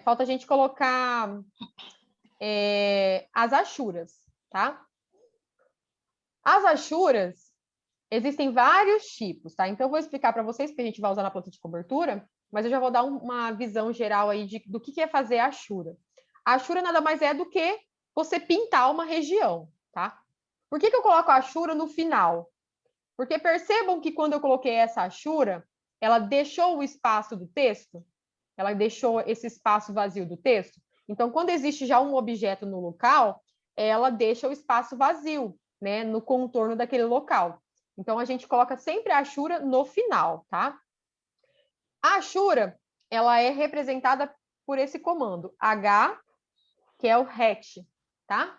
falta a gente colocar as achuras, tá? As achuras, existem vários tipos, tá? Então, eu vou explicar para vocês, porque a gente vai usar na planta de cobertura, mas eu já vou dar uma visão geral aí do que é fazer a achura. A achura nada mais é do que você pintar uma região, tá? Por que eu coloco a achura no final? Porque percebam que quando eu coloquei essa achura, ela deixou o espaço do texto, ela deixou esse espaço vazio do texto. Então, quando existe já um objeto no local, ela deixa o espaço vazio, né, no contorno daquele local. Então, a gente coloca sempre a achura no final, tá? A achura, ela é representada por esse comando, H, que é o hatch, tá?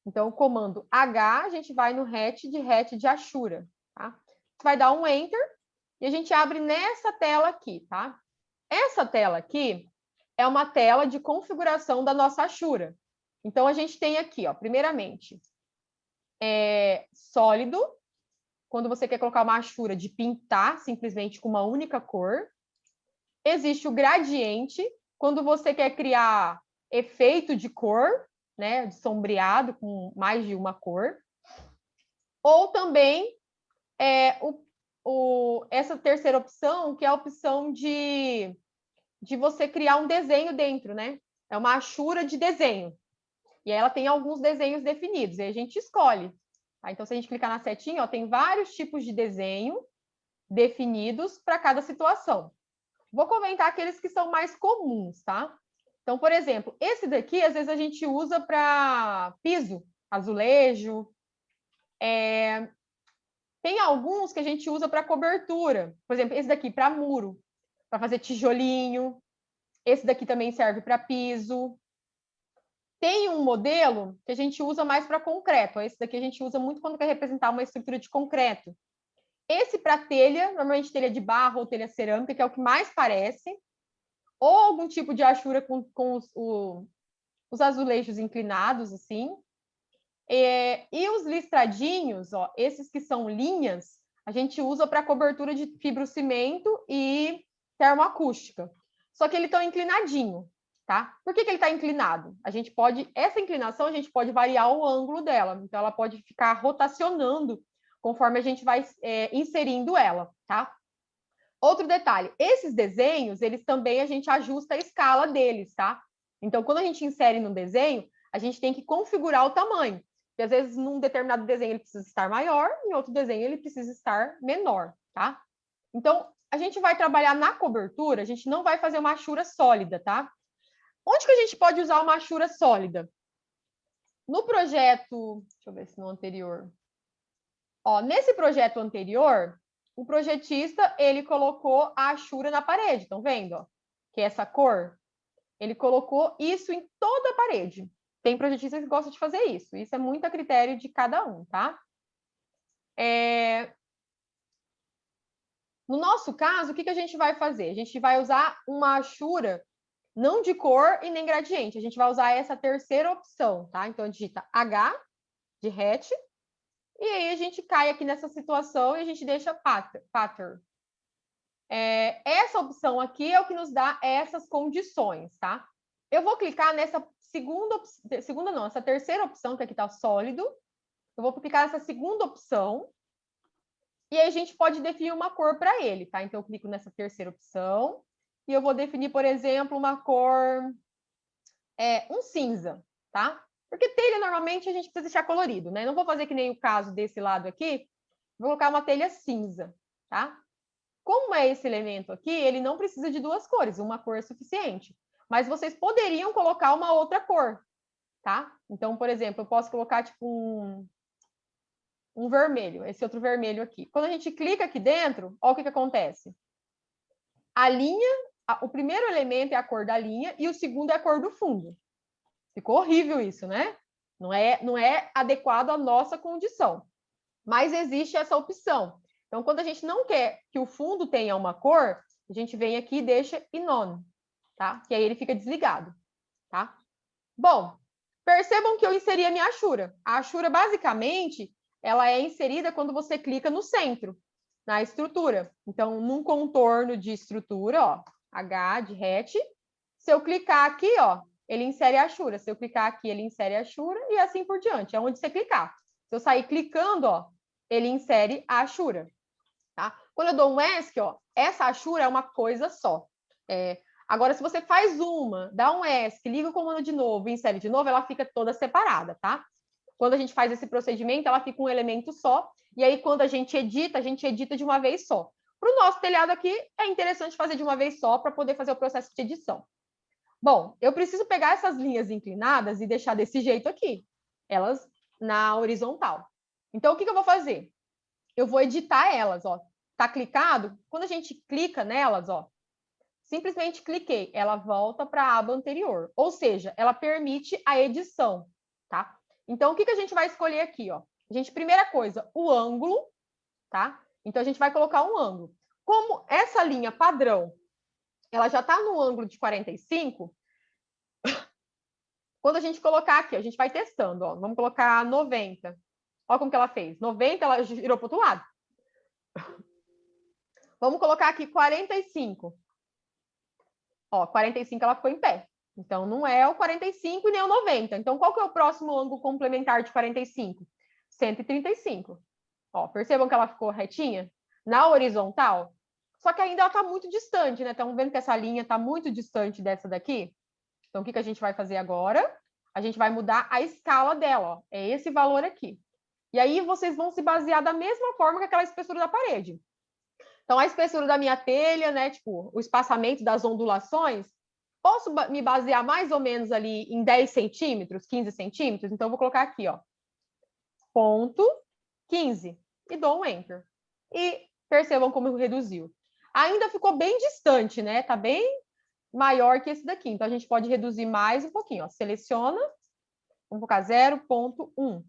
Então, o comando H, a gente vai no hatch de achura, tá? Você vai dar um Enter e a gente abre nessa tela aqui, tá? Essa tela aqui é uma tela de configuração da nossa achura. Então, a gente tem aqui, ó, primeiramente, sólido, quando você quer colocar uma achura de pintar simplesmente com uma única cor. Existe o gradiente, quando você quer criar efeito de cor, né, de sombreado com mais de uma cor. Ou também essa terceira opção, que é a opção de você criar um desenho dentro, né? É uma achura de desenho. E aí ela tem alguns desenhos definidos, e a gente escolhe. Tá? Então, se a gente clicar na setinha, ó, tem vários tipos de desenho definidos para cada situação. Vou comentar aqueles que são mais comuns, tá? Então, por exemplo, esse daqui, às vezes a gente usa para piso, azulejo. Tem alguns que a gente usa para cobertura. Por exemplo, esse daqui para muro, para fazer tijolinho. Esse daqui também serve para piso. Tem um modelo que a gente usa mais para concreto. Esse daqui a gente usa muito quando quer representar uma estrutura de concreto. Esse para telha, normalmente telha de barro ou telha cerâmica, que é o que mais parece. Ou algum tipo de achura com os azulejos inclinados, assim. E os listradinhos, ó, esses que são linhas, a gente usa para cobertura de fibrocimento e termoacústica. Só que ele está inclinadinho, tá? Por que ele está inclinado? Essa inclinação, a gente pode variar o ângulo dela. Então, ela pode ficar rotacionando conforme a gente vai inserindo ela, tá? Outro detalhe, esses desenhos, eles também a gente ajusta a escala deles, tá? Então, quando a gente insere no desenho, a gente tem que configurar o tamanho. Porque, às vezes, num determinado desenho ele precisa estar maior, em outro desenho ele precisa estar menor, tá? Então, a gente vai trabalhar na cobertura, a gente não vai fazer uma achura sólida, tá? Onde que a gente pode usar uma achura sólida? No projeto, deixa eu ver se no anterior. Ó, nesse projeto anterior, o projetista, ele colocou a achura na parede, estão vendo? Ó? Que é essa cor. Ele colocou isso em toda a parede. Tem projetista que gosta de fazer isso. Isso é muito a critério de cada um, tá? No nosso caso, o que a gente vai fazer? A gente vai usar uma achura não de cor e nem gradiente. A gente vai usar essa terceira opção, tá? Então, digita H de hatch. E aí a gente cai aqui nessa situação e a gente deixa pattern. Essa opção aqui é o que nos dá essas condições, tá? Eu vou clicar nessa essa terceira opção, que aqui está sólido. Eu vou clicar nessa segunda opção. E aí a gente pode definir uma cor para ele, tá? Então, eu clico nessa terceira opção. E eu vou definir, por exemplo, uma cor... um cinza, tá? Porque telha, normalmente, a gente precisa deixar colorido, né? Não vou fazer que nem o caso desse lado aqui. Vou colocar uma telha cinza, tá? Como é esse elemento aqui, ele não precisa de duas cores, uma cor é suficiente. Mas vocês poderiam colocar uma outra cor, tá? Então, por exemplo, eu posso colocar tipo um vermelho, esse outro vermelho aqui. Quando a gente clica aqui dentro, olha o que acontece. A linha, o primeiro elemento é a cor da linha e o segundo é a cor do fundo. Ficou horrível isso, né? Não é adequado à nossa condição. Mas existe essa opção. Então, quando a gente não quer que o fundo tenha uma cor, a gente vem aqui e deixa in on, tá? Que aí ele fica desligado, tá? Bom, percebam que eu inseri a minha achura. A achura, basicamente, ela é inserida quando você clica no centro, na estrutura. Então, num contorno de estrutura, ó, H de hatch, Se eu clicar aqui, ó, ele insere a Ashura. Se eu clicar aqui, ele insere a Ashura e assim por diante. É onde você clicar. Se eu sair clicando, ó, ele insere a Ashura. Tá? Quando eu dou um ESC, ó, essa Ashura é uma coisa só. Agora, se você faz uma, dá um ESC, liga o comando de novo e insere de novo, ela fica toda separada, tá? Quando a gente faz esse procedimento, ela fica um elemento só. E aí, quando a gente edita de uma vez só. Para o nosso telhado aqui, é interessante fazer de uma vez só para poder fazer o processo de edição. Bom, eu preciso pegar essas linhas inclinadas e deixar desse jeito aqui, elas na horizontal. Então, o que eu vou fazer? Eu vou editar elas, ó. Tá clicado? Quando a gente clica nelas, ó, simplesmente cliquei, ela volta para a aba anterior. Ou seja, ela permite a edição, tá? Então, o que a gente vai escolher aqui, ó? A gente, primeira coisa, o ângulo, tá? Então, a gente vai colocar um ângulo. Como essa linha padrão, ela já está no ângulo de 45, quando a gente colocar aqui, a gente vai testando, ó. Vamos colocar 90. Olha como que ela fez. 90, ela girou para o outro lado. Vamos colocar aqui 45. Ó, 45 ela ficou em pé. Então, não é o 45 e nem o 90. Então, qual que é o próximo ângulo complementar de 45? 135. Ó, percebam que ela ficou retinha? Na horizontal. Só que ainda ela está muito distante, né? Estão vendo que essa linha está muito distante dessa daqui? Então, o que a gente vai fazer agora? A gente vai mudar a escala dela, ó. É esse valor aqui. E aí, vocês vão se basear da mesma forma que aquela espessura da parede. Então, a espessura da minha telha, né? Tipo, o espaçamento das ondulações, posso me basear mais ou menos ali em 10 centímetros, 15 centímetros? Então, eu vou colocar aqui, ó, ponto 15, e dou um Enter. E percebam como reduziu. Ainda ficou bem distante, né? Tá bem maior que esse daqui. Então, a gente pode reduzir mais um pouquinho, ó. Seleciona, vamos colocar 0,1.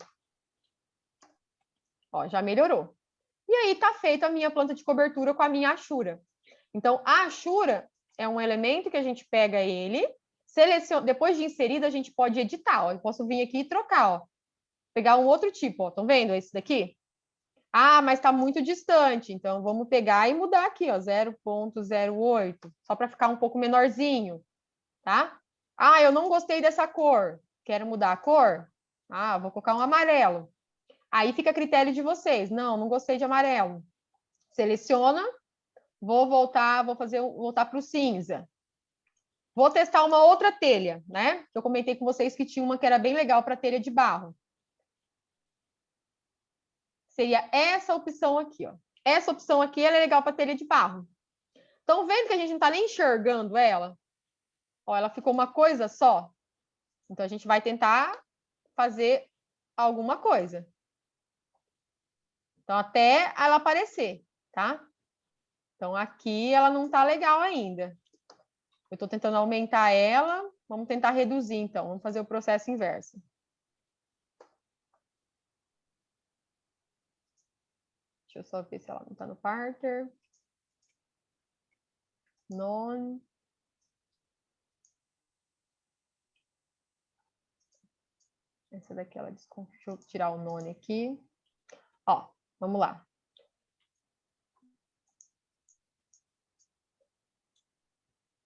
Ó, já melhorou. E aí tá feita a minha planta de cobertura com a minha Ashura. Então, a Ashura é um elemento que a gente pega ele, seleciona, depois de inserido, a gente pode editar. Ó. Eu posso vir aqui e trocar, ó. Pegar um outro tipo, ó. Estão vendo esse daqui? Ah, mas está muito distante. Então, vamos pegar e mudar aqui, ó, 0,08, só para ficar um pouco menorzinho, tá? Ah, eu não gostei dessa cor. Quero mudar a cor? Ah, vou colocar um amarelo. Aí fica a critério de vocês. Não, não gostei de amarelo. Seleciona. Vou voltar para o cinza. Vou testar uma outra telha, né? Eu comentei com vocês que tinha uma que era bem legal para telha de barro. Seria essa opção aqui, ó. Essa opção aqui ela é legal para telha de barro. Estão vendo que a gente não está nem enxergando ela? Ó, ela ficou uma coisa só. Então, a gente vai tentar fazer alguma coisa. Então, até ela aparecer, tá? Então, aqui ela não está legal ainda. Eu estou tentando aumentar ela. Vamos tentar reduzir, então. Vamos fazer o processo inverso. Deixa eu só ver se ela não está no parter. Non. Essa daqui, ela deixa eu tirar o none aqui. Ó, vamos lá.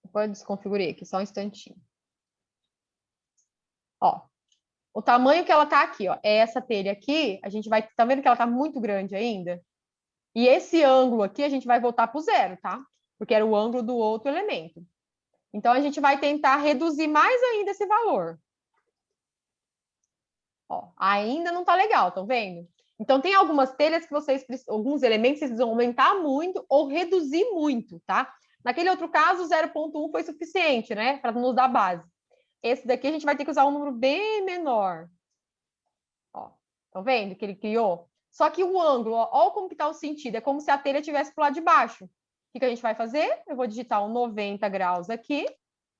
Depois eu desconfigurei aqui, só um instantinho. Ó, o tamanho que ela tá aqui, ó, é essa telha aqui, a gente vai, tá vendo que ela tá muito grande ainda? E esse ângulo aqui, a gente vai voltar para o zero, tá? Porque era o ângulo do outro elemento. Então, a gente vai tentar reduzir mais ainda esse valor. Ó, ainda não tá legal, estão vendo? Então, tem algumas telhas que vocês, alguns elementos, vocês precisam aumentar muito ou reduzir muito, tá? Naquele outro caso, 0,1 foi suficiente, né? Para nos dar base. Esse daqui a gente vai ter que usar um número bem menor. Ó, estão vendo que ele criou? Só que o ângulo, ó, olha como que tá o sentido. É como se a telha estivesse pro lado de baixo. O que a gente vai fazer? Eu vou digitar um 90 graus aqui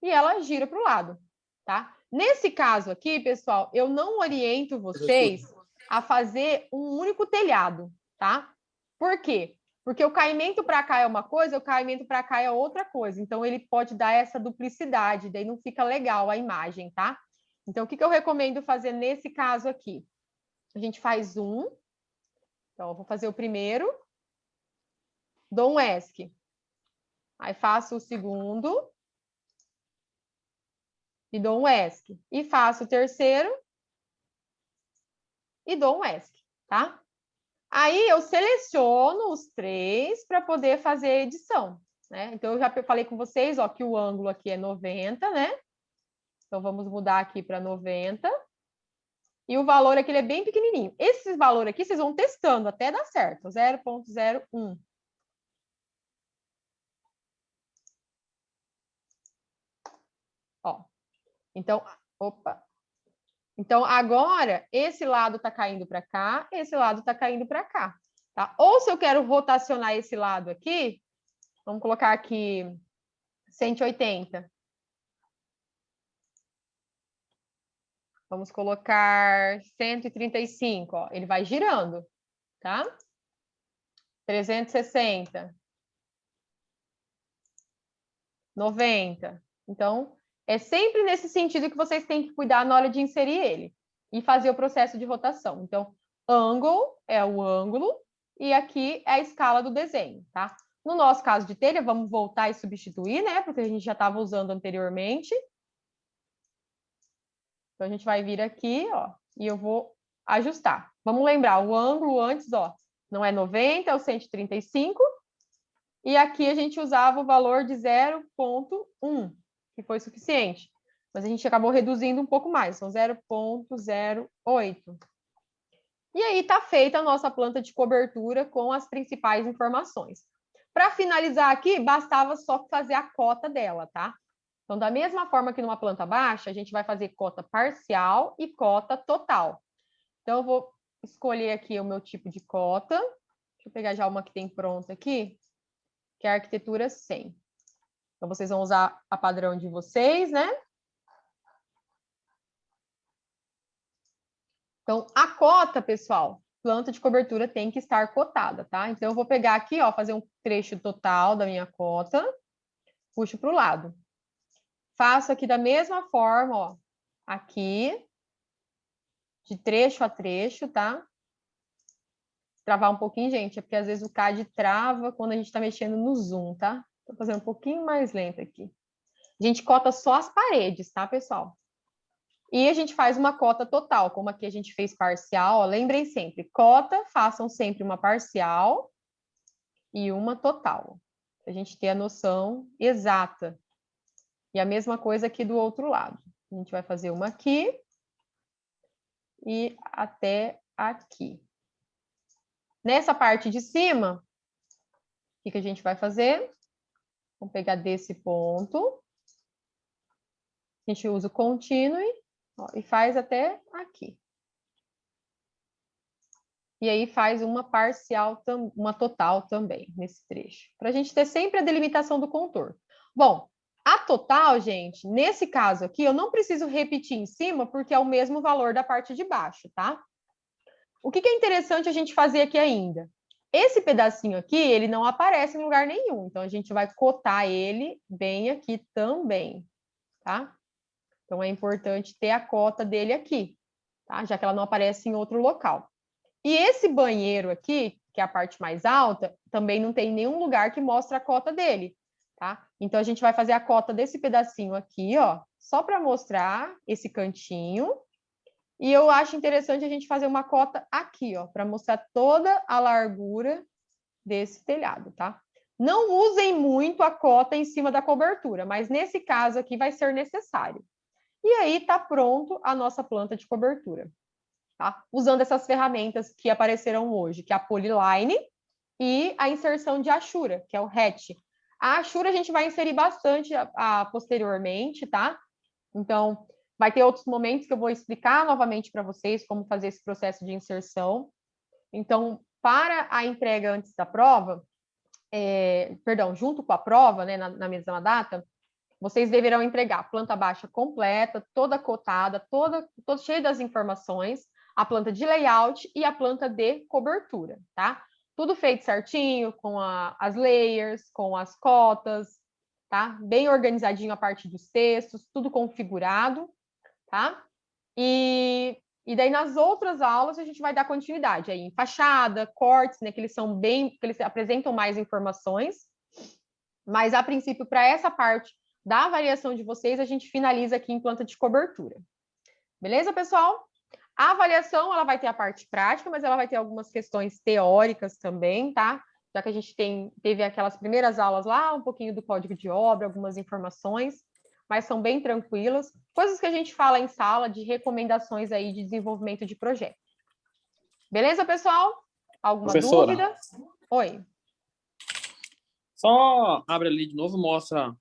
e ela gira para o lado, tá? Nesse caso aqui, pessoal, eu não oriento vocês a fazer um único telhado, tá? Por quê? Porque o caimento para cá é uma coisa, o caimento para cá é outra coisa. Então, ele pode dar essa duplicidade, daí não fica legal a imagem, tá? Então, o que eu recomendo fazer nesse caso aqui? A gente faz um. Então, eu vou fazer o primeiro. Dou um ESC. Aí, faço o segundo. e dou um ESC. E faço o terceiro e dou um ESC, tá? Aí eu seleciono os três para poder fazer a edição, né? Então, eu já falei com vocês, ó, que o ângulo aqui é 90, né? Então, vamos mudar aqui para 90. E o valor aqui ele é bem pequenininho. Esse valor aqui, vocês vão testando até dar certo, 0,01. Ó, então, opa. Então, agora, esse lado está caindo para cá, esse lado está caindo para cá, tá? Ou se eu quero rotacionar esse lado aqui, vamos colocar aqui 180. Vamos colocar 135, ó. Ele vai girando, tá? 360. 90. Então, é sempre nesse sentido que vocês têm que cuidar na hora de inserir ele e fazer o processo de rotação. Então, ângulo é o ângulo e aqui é a escala do desenho, tá? No nosso caso de telha, vamos voltar e substituir, né? Porque a gente já estava usando anteriormente. Então, a gente vai vir aqui, ó, e eu vou ajustar. Vamos lembrar, o ângulo antes, ó, não é 90, é o 135. E aqui a gente usava o valor de 0,1, que foi suficiente. Mas a gente acabou reduzindo um pouco mais, são 0,08. E aí está feita a nossa planta de cobertura com as principais informações. Para finalizar aqui, bastava só fazer a cota dela, tá? Então, da mesma forma que numa planta baixa, a gente vai fazer cota parcial e cota total. Então, eu vou escolher aqui o meu tipo de cota. Deixa eu pegar já uma que tem pronta aqui, que é a arquitetura 100. Então, vocês vão usar a padrão de vocês, né? Então, a cota, pessoal, planta de cobertura tem que estar cotada, tá? Então, eu vou pegar aqui, ó, fazer um trecho total da minha cota, puxo para o lado. Faço aqui da mesma forma, ó, aqui, de trecho a trecho, tá? Travar um pouquinho, gente, é porque às vezes o CAD trava quando a gente está mexendo no zoom, tá? Tô fazendo um pouquinho mais lento aqui. A gente cota só as paredes, tá, pessoal? E a gente faz uma cota total, como aqui a gente fez parcial. Ó, lembrem sempre, cota, façam sempre uma parcial e uma total. Para a gente ter a noção exata. E a mesma coisa aqui do outro lado. A gente vai fazer uma aqui e até aqui. Nessa parte de cima, o que a gente vai fazer? Vamos pegar desse ponto. A gente usa o continue, ó, e faz até aqui. E aí faz uma parcial, uma total também, nesse trecho. Para a gente ter sempre a delimitação do contorno. Bom, a total, gente, nesse caso aqui, eu não preciso repetir em cima, porque é o mesmo valor da parte de baixo, tá? O que é interessante a gente fazer aqui ainda? Esse pedacinho aqui, ele não aparece em lugar nenhum. Então, a gente vai cotar ele bem aqui também, tá? Então, é importante ter a cota dele aqui, tá? Já que ela não aparece em outro local. E esse banheiro aqui, que é a parte mais alta, também não tem nenhum lugar que mostra a cota dele, tá? Então, a gente vai fazer a cota desse pedacinho aqui, ó, só para mostrar esse cantinho. E eu acho interessante a gente fazer uma cota aqui, ó, para mostrar toda a largura desse telhado, tá? Não usem muito a cota em cima da cobertura, mas nesse caso aqui vai ser necessário. E aí tá pronto a nossa planta de cobertura, tá? Usando essas ferramentas que apareceram hoje, que é a Polyline e a inserção de Ashura, que é o hatch. A Ashura a gente vai inserir bastante posteriormente, tá? Então, vai ter outros momentos que eu vou explicar novamente para vocês como fazer esse processo de inserção. Então, para a entrega antes da prova, junto com a prova, né, na mesma data, vocês deverão entregar a planta baixa completa, toda cotada, toda cheia das informações, a planta de layout e a planta de cobertura, tá? Tudo feito certinho, com as layers, com as cotas, tá? Bem organizadinho a parte dos textos, tudo configurado, tá? E daí nas outras aulas a gente vai dar continuidade aí em fachada, cortes, né, que eles apresentam mais informações, mas a princípio para essa parte da avaliação de vocês, a gente finaliza aqui em planta de cobertura. Beleza, pessoal? A avaliação, ela vai ter a parte prática, mas ela vai ter algumas questões teóricas também, tá? Já que a gente teve aquelas primeiras aulas lá, um pouquinho do código de obra, algumas informações, mas são bem tranquilas. Coisas que a gente fala em sala de recomendações aí de desenvolvimento de projeto. Beleza, pessoal? Alguma Professora, dúvida? Oi. só abre ali de novo, mostra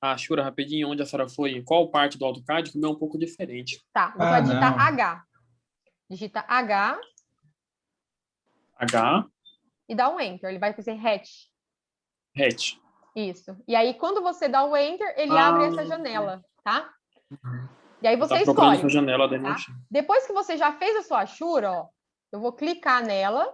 a Ashura rapidinho, onde a senhora foi, em qual parte do AutoCAD, que o meu é um pouco diferente. Tá, você vai digitar não. H. Digita H H, e dá um Enter. Ele vai fazer hatch. hatch. Isso. E aí, quando você dá o Enter, ele abre essa janela, tá? E aí Eu você tava procurando escolhe. essa janela, daí não Tá? achei. Depois que você já fez a sua Ashura, ó, eu vou clicar nela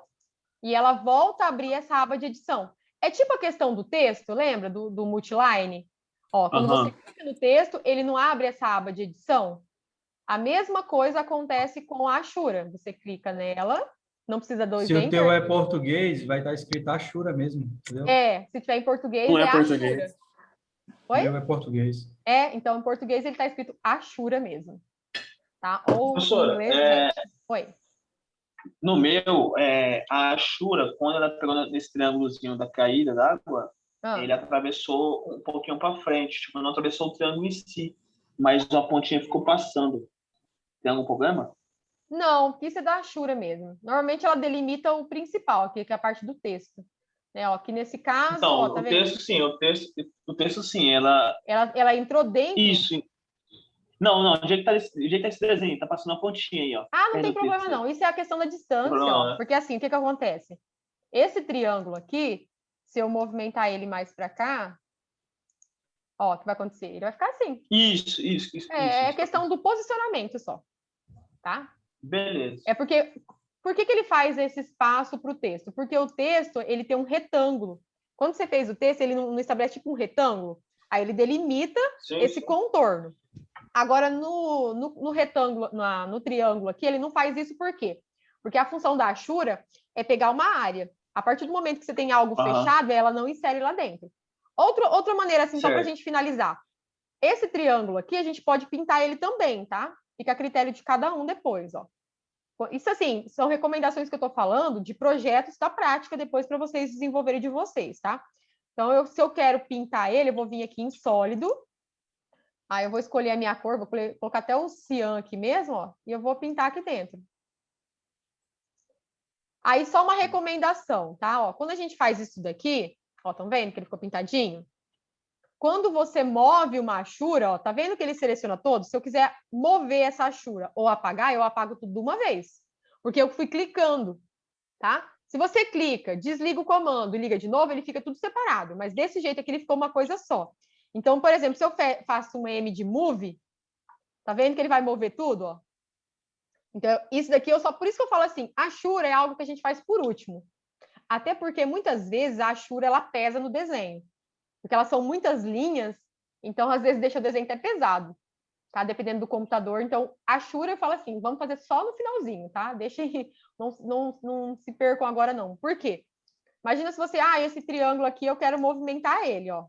e ela volta a abrir essa aba de edição. É tipo a questão do texto, lembra? Do multiline? Ó, quando você clica no texto, ele não abre essa aba de edição. A mesma coisa acontece com a Ashura. Você clica nela, não precisa dois Se o Enter. teu é português, vai estar escrito Ashura mesmo, entendeu? Se tiver em português, Não é é português. Ashura. O Oi? meu é português. Então em português ele está escrito Ashura mesmo. Tá? Ou em Professora, inglês, Oi. no meu, a Ashura, quando ela pegou nesse triângulozinho da caída d'água, ele atravessou um pouquinho para frente, tipo, não atravessou o triângulo em si, mas uma pontinha ficou passando. Tem algum problema? Não, isso é da Ashura mesmo. Normalmente ela delimita o principal aqui, que é a parte do texto. Ó, aqui nesse caso, Então, ó, tá o vendo? texto sim, o texto sim, ela... Ela entrou dentro. Isso. Não, do jeito que tá esse desenho, tá passando uma pontinha aí, ó. Não tem problema não. Isso é a questão da distância, problema, ó. né? Porque assim, o que acontece? Esse triângulo aqui, se eu movimentar ele mais para cá, ó, o que vai acontecer? Ele vai ficar assim. Isso. É questão do posicionamento só, tá? Beleza. É porque... Por que ele faz esse espaço para o texto? Porque o texto, ele tem um retângulo. Quando você fez o texto, ele não estabelece tipo um retângulo. Aí ele delimita esse contorno. Agora, no retângulo, no triângulo aqui, ele não faz isso por quê? Porque a função da Ashura é pegar uma área. A partir do momento que você tem algo fechado, ela não insere lá dentro. Outra maneira, assim, só para a gente finalizar. Esse triângulo aqui, a gente pode pintar ele também, tá? Fica a critério de cada um depois, ó. Isso, assim, são recomendações que eu estou falando de projetos da prática depois para vocês desenvolverem de vocês, tá? Então, se eu quero pintar ele, eu vou vir aqui em sólido. Aí eu vou escolher a minha cor, vou colocar até o cian aqui mesmo, ó, e eu vou pintar aqui dentro. Aí só uma recomendação, tá? Ó, quando a gente faz isso daqui, ó, estão vendo que ele ficou pintadinho? Quando você move uma Ashura, ó, tá vendo que ele seleciona todos? Se eu quiser mover essa Ashura ou apagar, eu apago tudo de uma vez. Porque eu fui clicando, tá? Se você clica, desliga o comando e liga de novo, ele fica tudo separado. Mas desse jeito aqui ele ficou uma coisa só. Então, por exemplo, se eu faço um M de move, tá vendo que ele vai mover tudo, ó? Então, isso daqui por isso que eu falo assim, a Ashura é algo que a gente faz por último. Até porque muitas vezes a Ashura ela pesa no desenho. Porque elas são muitas linhas, então às vezes deixa o desenho até pesado, tá? Dependendo do computador. Então, a Ashura eu falo assim, vamos fazer só no finalzinho, tá? Deixem, não se percam agora não. Por quê? Imagina se você, esse triângulo aqui eu quero movimentar ele, ó.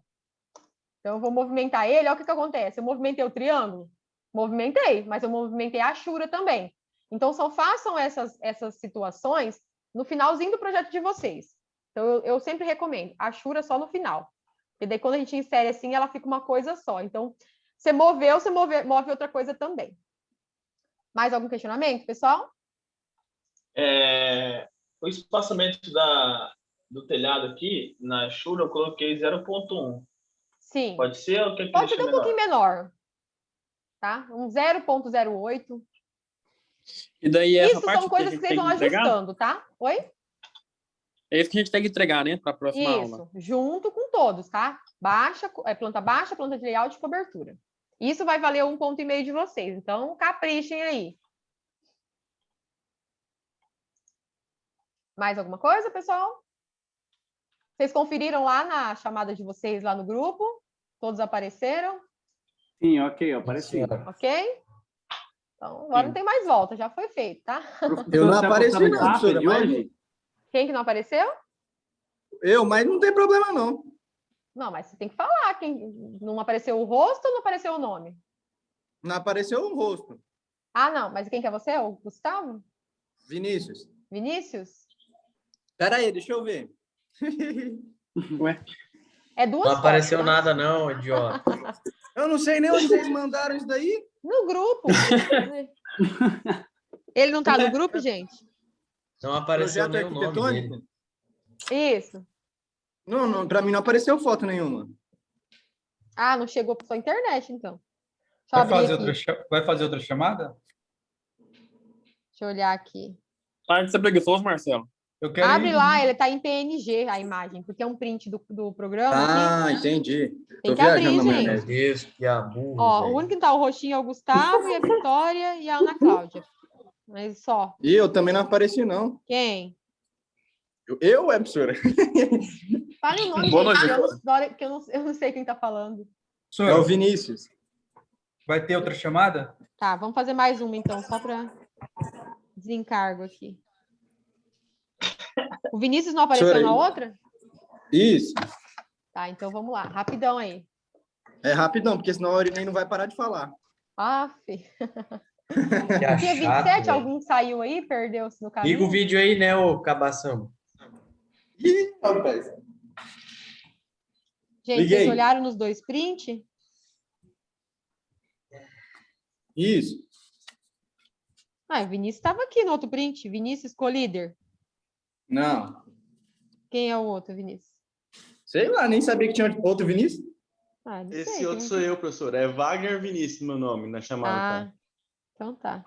Então eu vou movimentar ele, olha o que acontece. Eu movimentei o triângulo? Movimentei, mas eu movimentei a Ashura também. Então, façam essas situações no finalzinho do projeto de vocês. Então, eu sempre recomendo, a Ashura só no final. E daí, quando a gente insere assim, ela fica uma coisa só. Então, você moveu, move outra coisa também. Mais algum questionamento, pessoal? O espaçamento do telhado aqui, na Ashura, eu coloquei 0,1. Sim. Pode ser ou quer que Pode deixe ser um pouquinho menor. Tá? Um 0,08. E daí essa Isso parte são coisas que vocês vão ajustando, tá? Oi? É isso que a gente tem que entregar, né? Para a próxima aula. Isso, junto com todos, tá? Planta baixa, planta de layout e cobertura. Isso vai valer 1,5 ponto de vocês. Então, caprichem aí. Mais alguma coisa, pessoal? Vocês conferiram lá na chamada de vocês, lá no grupo? Todos apareceram? Sim, ok, apareceu. Ok? Então, agora não tem mais volta, já foi feito, tá? Eu não apareci não, professora, de hoje? Quem que não apareceu? mas não tem problema não. Não, mas você tem que falar. Não apareceu o rosto ou não apareceu o nome? Não apareceu o rosto. Ah, não. Mas quem que é você? O Gustavo? Vinícius. Vinícius? Pera aí, deixa eu ver. Ué? É duas Não apareceu fotos, né? nada, não, idiota. Eu não sei nem onde vocês mandaram isso daí. No grupo. Ele não tá no grupo, gente? Não apareceu Projeto nem o nome dele. arquitetônico? Isso. Não, pra mim não apareceu foto nenhuma. Ah, não chegou pra sua internet, então. Deixa eu abrir aqui. Vai fazer outra chamada? Deixa eu olhar aqui. Para de ser preguiçoso, Marcelo. Eu quero Abre ir. lá, ele tá em PNG, a imagem, porque é um print do programa. Ah, entendi. Tem Tô que abrir, viajando amanhã. gente. Meu Deus, que aburro. Ó, velho. o único que tá o roxinho é o Gustavo, e a Vitória e a Ana Cláudia. Mas só. E eu também não apareci, não. Quem? Eu, professora? Fale o nome, Boa gente, noite. que eu não sei quem tá falando. É o Senhor, Vinícius. vai ter outra chamada? Tá, vamos fazer mais uma, então, só para desencargo aqui. O Vinícius não apareceu Senhora, na outra? Isso. Tá, então vamos lá. Rapidão aí. É rapidão, porque senão a Aurinei não vai parar de falar. Aff. Que Dia 27, chato, velho. algum saiu aí, perdeu-se no caminho? Liga o vídeo aí, né, ô cabação? Ih, rapaz. Gente, Liguei. vocês olharam nos dois prints? Isso. Ah, o Vinícius estava aqui no outro print. Vinícius co-líder. Não. Quem é o outro, Vinícius? Sei lá, nem sabia que tinha outro Vinícius. Ah, não Esse sei, outro tem- sou eu, professor. É Wagner Vinícius, meu nome, na chamada. Ah, então tá.